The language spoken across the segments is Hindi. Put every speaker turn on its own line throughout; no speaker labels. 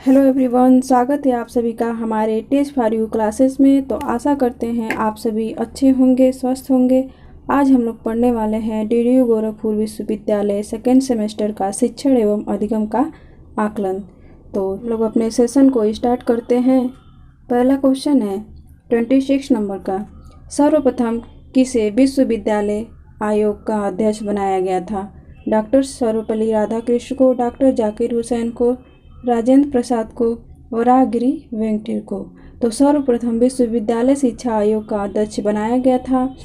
हेलो एवरीवन, स्वागत है आप सभी का हमारे टेस्ट फॉर यू क्लासेस में। तो आशा करते हैं आप सभी अच्छे होंगे, स्वस्थ होंगे। आज हम लोग पढ़ने वाले हैं डीडीयू गोरखपुर विश्वविद्यालय सेकेंड सेमेस्टर का शिक्षण एवं अधिगम का आकलन। तो हम लोग अपने सेशन को स्टार्ट करते हैं। पहला क्वेश्चन है 26 नंबर का। सर्वप्रथम किसे विश्वविद्यालय आयोग का अध्यक्ष बनाया गया था? डॉक्टर सर्वपल्ली राधाकृष्ण को, डॉक्टर जाकिर हुसैन को, राजेंद्र प्रसाद को, वराहगिरी वेंकटेर को। तो सर्वप्रथम विश्वविद्यालय शिक्षा आयोग का अध्यक्ष बनाया गया था,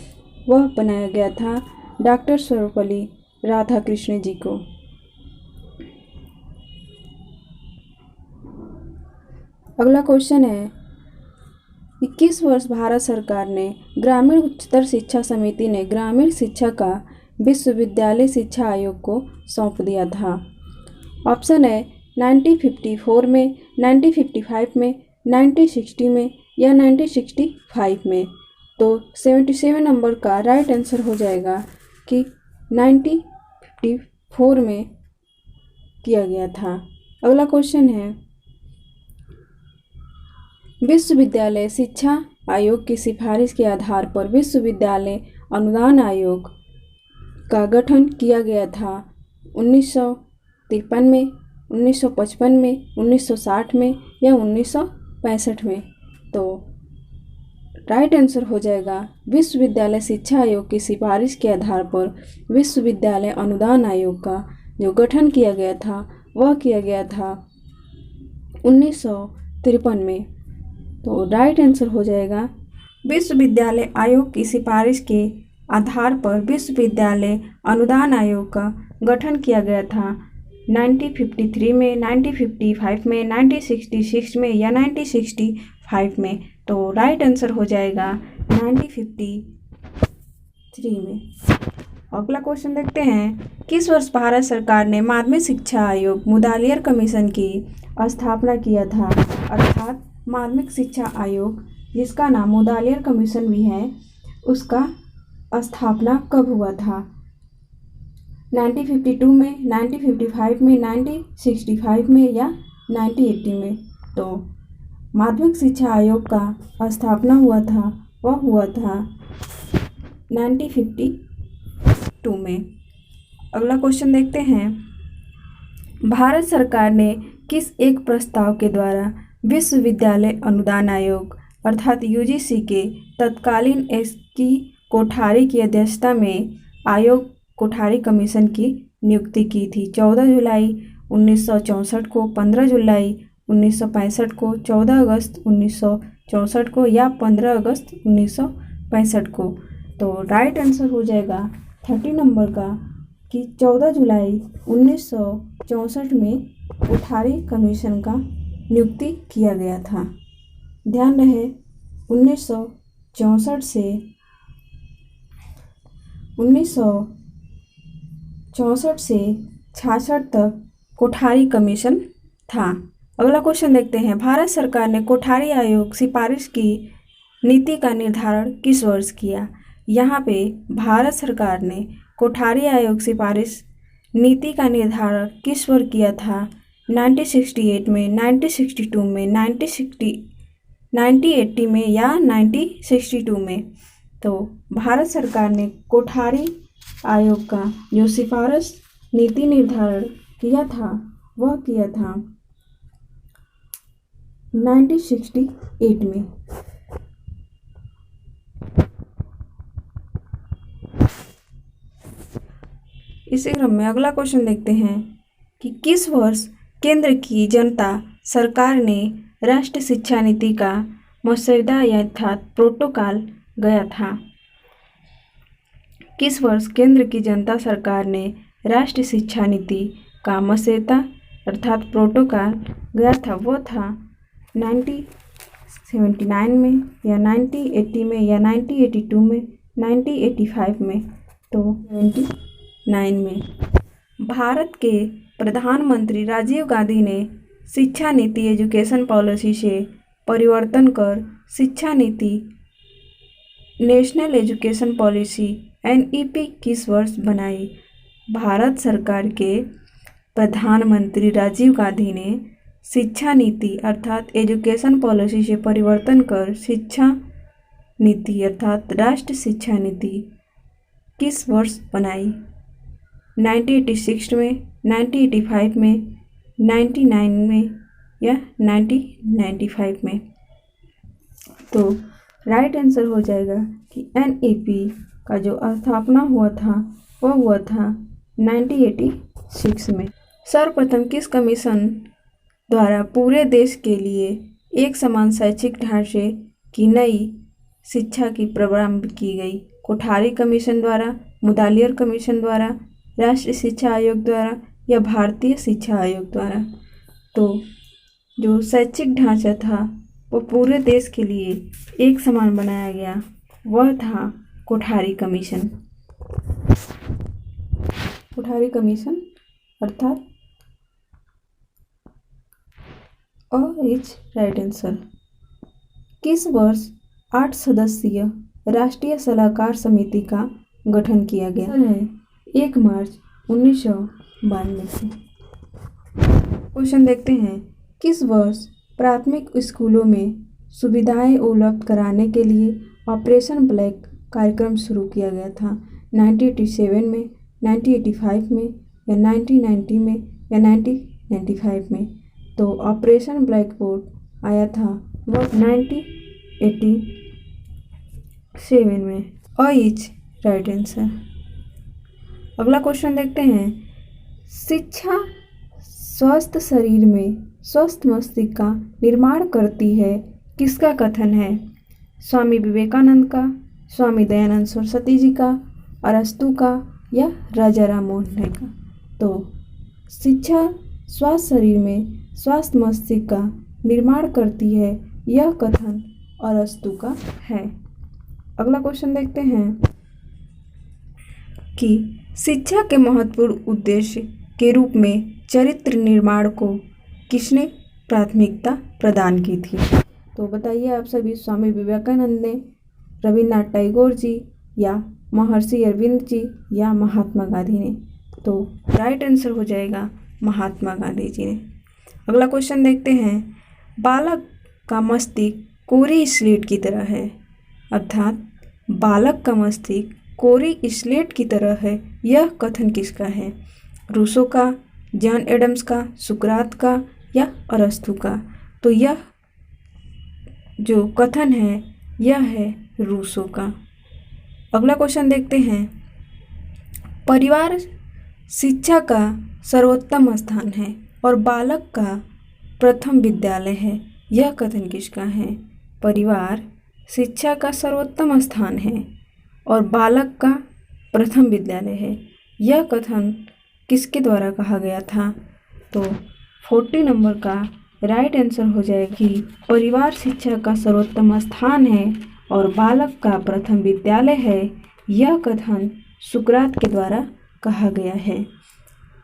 वह बनाया गया था डॉक्टर सर्वपल्ली राधाकृष्ण जी को। अगला क्वेश्चन है 21 वर्ष भारत सरकार ने ग्रामीण उच्चतर शिक्षा समिति ने ग्रामीण शिक्षा का विश्वविद्यालय शिक्षा आयोग को सौंप दिया था। ऑप्शन है 1954 में, 1955 में, 1960 में या 1965 में। तो 77 नंबर का राइट आंसर हो जाएगा कि 1954 में किया गया था। अगला क्वेश्चन है विश्वविद्यालय शिक्षा आयोग की सिफारिश के आधार पर विश्वविद्यालय अनुदान आयोग का गठन किया गया था 1953 में, 1955 में, 1960 में या 1965 में। तो राइट आंसर हो जाएगा विश्वविद्यालय शिक्षा आयोग की सिफारिश के आधार पर विश्वविद्यालय अनुदान आयोग का जो गठन किया गया था वह किया गया था 1953 में। तो राइट आंसर हो जाएगा विश्वविद्यालय आयोग की सिफारिश के आधार पर विश्वविद्यालय अनुदान आयोग का गठन किया गया था 1953 में, 1955 में, 1966 में या 1965 में। तो राइट आंसर हो जाएगा 1953 में। अगला क्वेश्चन देखते हैं किस वर्ष भारत सरकार ने माध्यमिक शिक्षा आयोग मुदालियर कमीशन की स्थापना किया था? अर्थात माध्यमिक शिक्षा आयोग जिसका नाम मुदालियर कमीशन भी है उसका स्थापना कब हुआ था? 1952 में, 1955 में, 1965 में या 1980 में। तो माध्यमिक शिक्षा आयोग का स्थापना हुआ था वह हुआ था 1952 में। अगला क्वेश्चन देखते हैं भारत सरकार ने किस एक प्रस्ताव के द्वारा विश्वविद्यालय अनुदान आयोग अर्थात यूजीसी के तत्कालीन की कोठारी की अध्यक्षता में आयोग कोठारी कमीशन की नियुक्ति की थी? 14 जुलाई 1964 को, 15 जुलाई 1965 को, 14 अगस्त 1964 को या 15 अगस्त 1965 को। तो राइट आंसर हो जाएगा 30 नंबर का कि 14 जुलाई 1964 में कोठारी कमीशन का नियुक्ति किया गया था। ध्यान रहे 1964 से 66 तक कोठारी कमीशन था। अगला क्वेश्चन देखते हैं भारत सरकार ने कोठारी आयोग सिफारिश की नीति का निर्धारण किस वर्ष किया? यहाँ पे भारत सरकार ने कोठारी आयोग सिफारिश नीति का निर्धारण किस वर्ष किया था? 1968 में, 1962 में, 1980 में या 1962 में। तो भारत सरकार ने कोठारी आयोग का जो सिफारिश नीति निर्धारण किया था वह किया था 1968 में। इसी क्रम में अगला क्वेश्चन देखते हैं कि किस वर्ष केंद्र की जनता सरकार ने राष्ट्रीय शिक्षा नीति का मसौदा अर्थात प्रोटोकॉल गया था? किस वर्ष केंद्र की जनता सरकार ने राष्ट्रीय शिक्षा नीति का मसौदा अर्थात प्रोटोकॉल गया था? वो था 1979 में या 1980 में या 1982 में, 1985 में। तो 79 में। भारत के प्रधानमंत्री राजीव गांधी ने शिक्षा नीति एजुकेशन पॉलिसी से परिवर्तन कर शिक्षा नीति नेशनल एजुकेशन पॉलिसी NEP किस वर्ष बनाई? भारत सरकार के प्रधानमंत्री राजीव गांधी ने शिक्षा नीति अर्थात एजुकेशन पॉलिसी से परिवर्तन कर शिक्षा नीति अर्थात राष्ट्रीय शिक्षा नीति किस वर्ष बनाई? 1986 में, 1985 में, 99 में या 1995 में? तो राइट आंसर हो जाएगा कि NEP का जो स्थापना हुआ था वह हुआ था 1986 में। सर्वप्रथम किस कमीशन द्वारा पूरे देश के लिए एक समान शैक्षिक ढांचे की नई शिक्षा की प्रारंभ की गई? कोठारी कमीशन द्वारा, मुदालियर कमीशन द्वारा, राष्ट्रीय शिक्षा आयोग द्वारा या भारतीय शिक्षा आयोग द्वारा? तो जो शैक्षिक ढांचा था वो पूरे देश के लिए एक समान बनाया गया, वह था कोठारी कमीशन। कोठारी कमीशन अर्थात इज राइट आंसर। किस वर्ष 8 सदस्यीय राष्ट्रीय सलाहकार समिति का गठन किया गया है? 1 मार्च 1992 से। क्वेश्चन देखते हैं, किस वर्ष प्राथमिक स्कूलों में सुविधाएं उपलब्ध कराने के लिए ऑपरेशन ब्लैक कार्यक्रम शुरू किया गया था? 1987 में, 1985 में या 1990 में या 1995 में? तो ऑपरेशन ब्लैक बोर्ड आया था वह 1987 में। Is right answer. अगला क्वेश्चन देखते हैं, शिक्षा स्वस्थ शरीर में स्वस्थ मस्तिष्क का निर्माण करती है, किसका कथन है? स्वामी विवेकानंद का, स्वामी दयानंद सरस्वती जी का, अरस्तु का या राजा राम मोहन राय का? तो शिक्षा स्वस्थ शरीर में स्वस्थ मस्तिष्क का निर्माण करती है, यह कथन अरस्तु का है। अगला क्वेश्चन देखते हैं कि शिक्षा के महत्वपूर्ण उद्देश्य के रूप में चरित्र निर्माण को किसने प्राथमिकता प्रदान की थी? तो बताइए आप सभी, स्वामी विवेकानंद ने, रविन्द्रनाथ टैगोर जी या महर्षि अरविंद जी या महात्मा गांधी ने? तो राइट आंसर हो जाएगा महात्मा गांधी जी ने। अगला क्वेश्चन देखते हैं, बालक का मस्तिष्क कोरी स्लेट की तरह है, अर्थात बालक का मस्तिष्क कोरी स्लेट की तरह है, यह कथन किसका है? रूसो का, जॉन एडम्स का, सुकरात का या अरस्तु का? तो यह जो कथन है यह है रूसो का। अगला क्वेश्चन देखते हैं, परिवार शिक्षा का सर्वोत्तम स्थान है और बालक का प्रथम विद्यालय है, यह कथन किसका है? परिवार शिक्षा का सर्वोत्तम स्थान है और बालक का प्रथम विद्यालय है, यह कथन किसके द्वारा कहा गया था? तो 40 नंबर का राइट आंसर हो जाएगा कि परिवार शिक्षा का सर्वोत्तम स्थान है और बालक का प्रथम विद्यालय है, यह कथन सुकरात के द्वारा कहा गया है।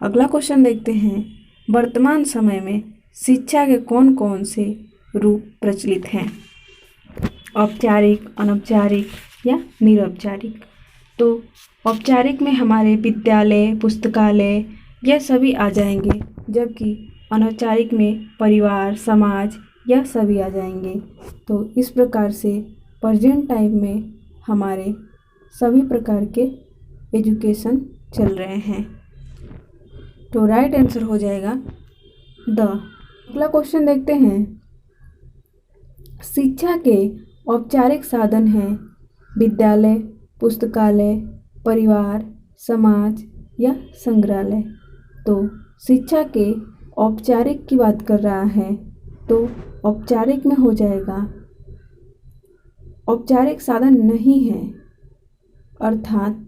अगला क्वेश्चन देखते हैं, वर्तमान समय में शिक्षा के कौन कौन से रूप प्रचलित हैं? औपचारिक, अनौपचारिक या निरौपचारिक? तो औपचारिक में हमारे विद्यालय, पुस्तकालय यह सभी आ जाएंगे, जबकि अनौपचारिक में परिवार, समाज यह सभी आ जाएंगे। तो इस प्रकार से प्रेजेंट टाइम में हमारे सभी प्रकार के एजुकेशन चल रहे हैं। तो राइट आंसर हो जाएगा द। अगला क्वेश्चन देखते हैं, शिक्षा के औपचारिक साधन हैं विद्यालय, पुस्तकालय, परिवार, समाज या संग्रहालय? तो शिक्षा के औपचारिक की बात कर रहा है तो औपचारिक में हो जाएगा, औपचारिक साधन नहीं है, अर्थात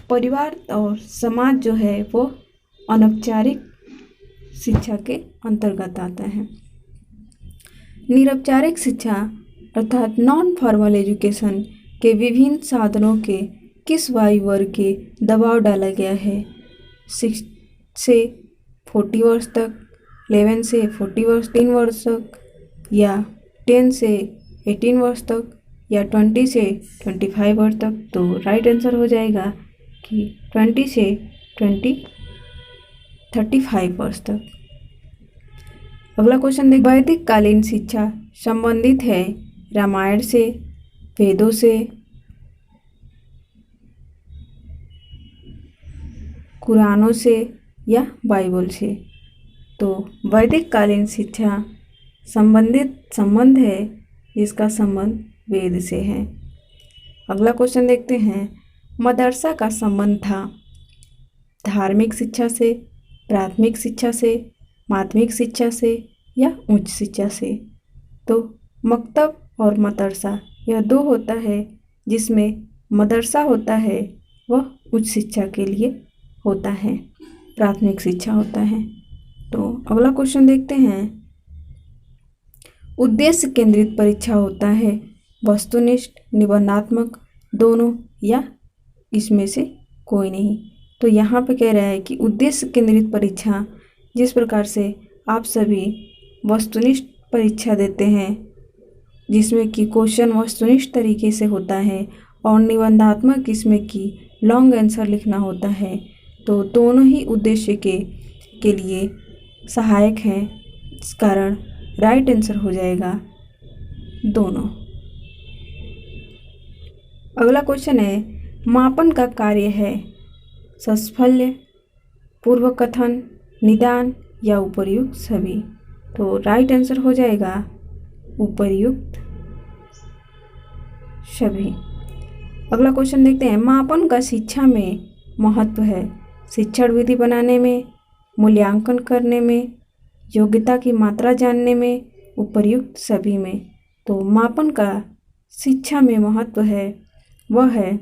परिवार और समाज जो है वो अनौपचारिक शिक्षा के अंतर्गत आता है। निरौपचारिक शिक्षा अर्थात नॉन फॉर्मल एजुकेशन के विभिन्न साधनों के किस आयु वर्ग के दबाव डाला गया है? 6 से 40 वर्ष तक, 11 से 40 वर्ष 3 वर्ष तक या 10 से 18 वर्ष तक या 20 से 25 वर्ष तक? तो राइट आंसर हो जाएगा कि 20 से 35 वर्ष तक। अगला क्वेश्चन देख, वैदिक कालीन शिक्षा संबंधित है रामायण से, वेदों से, कुरानों से या बाइबल से। तो वैदिक कालीन शिक्षा संबंध है जिसका संबंध वेद से है। अगला क्वेश्चन देखते हैं, मदरसा का संबंध था धार्मिक शिक्षा से, प्राथमिक शिक्षा से, माध्यमिक शिक्षा से या उच्च शिक्षा से। तो मकतब और मदरसा यह दो होता है, जिसमें मदरसा होता है वह उच्च शिक्षा के लिए होता है, प्राथमिक शिक्षा होता है। तो अगला क्वेश्चन देखते हैं, उद्देश्य केंद्रित परीक्षा होता है वस्तुनिष्ठ, निबंधात्मक, दोनों या इसमें से कोई नहीं। तो यहाँ पे कह रहा है कि उद्देश्य केंद्रित परीक्षा जिस प्रकार से आप सभी वस्तुनिष्ठ परीक्षा देते हैं, जिसमें कि क्वेश्चन वस्तुनिष्ठ तरीके से होता है, और निबंधात्मक इसमें कि लॉन्ग आंसर लिखना होता है। तो दोनों ही उद्देश्य के लिए सहायक हैं, इस कारण राइट आंसर हो जाएगा दोनों। अगला क्वेश्चन है, मापन का कार्य है सस्फल्य, पूर्व कथन, निदान या उपर्युक्त सभी। तो राइट आंसर हो जाएगा उपर्युक्त सभी। अगला क्वेश्चन देखते हैं, मापन का शिक्षा में महत्व है शिक्षण विधि बनाने में, मूल्यांकन करने में, योग्यता की मात्रा जानने में, उपर्युक्त सभी में। तो मापन का शिक्षा में महत्व है वह है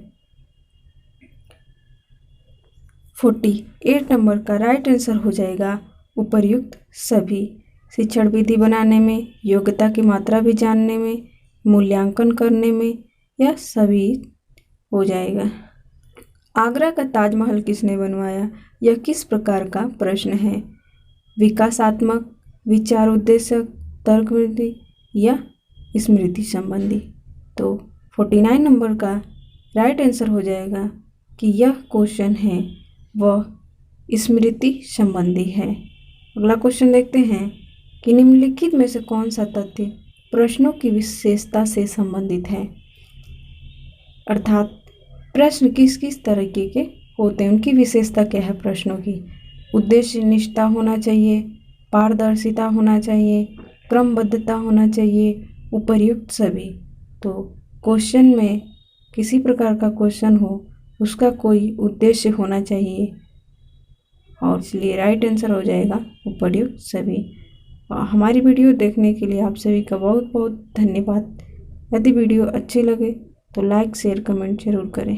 48 नंबर का राइट आंसर हो जाएगा उपर्युक्त सभी। शिक्षण विधि बनाने में, योग्यता की मात्रा भी जानने में, मूल्यांकन करने में, यह सभी हो जाएगा। आगरा का ताजमहल किसने बनवाया? यह किस प्रकार का प्रश्न है? विकासात्मक, विचार उद्देश्यक, तर्क विधि या स्मृति संबंधी। तो 49 नंबर का राइट आंसर हो जाएगा कि यह क्वेश्चन है वह स्मृति संबंधी है। अगला क्वेश्चन देखते हैं कि निम्नलिखित में से कौन सा तथ्य प्रश्नों की विशेषता से संबंधित है, अर्थात प्रश्न किस किस तरीके के होते हैं, उनकी विशेषता क्या है प्रश्नों की। उद्देश्य निष्ठा होना चाहिए, पारदर्शिता होना चाहिए, क्रमबद्धता होना चाहिए, उपर्युक्त सभी। तो क्वेश्चन में किसी प्रकार का क्वेश्चन हो उसका कोई उद्देश्य होना चाहिए, और इसलिए राइट आंसर हो जाएगा उपर्युक्त सभी। हमारी वीडियो देखने के लिए आप सभी का बहुत बहुत धन्यवाद। यदि वीडियो अच्छी लगे तो लाइक शेयर कमेंट जरूर करें।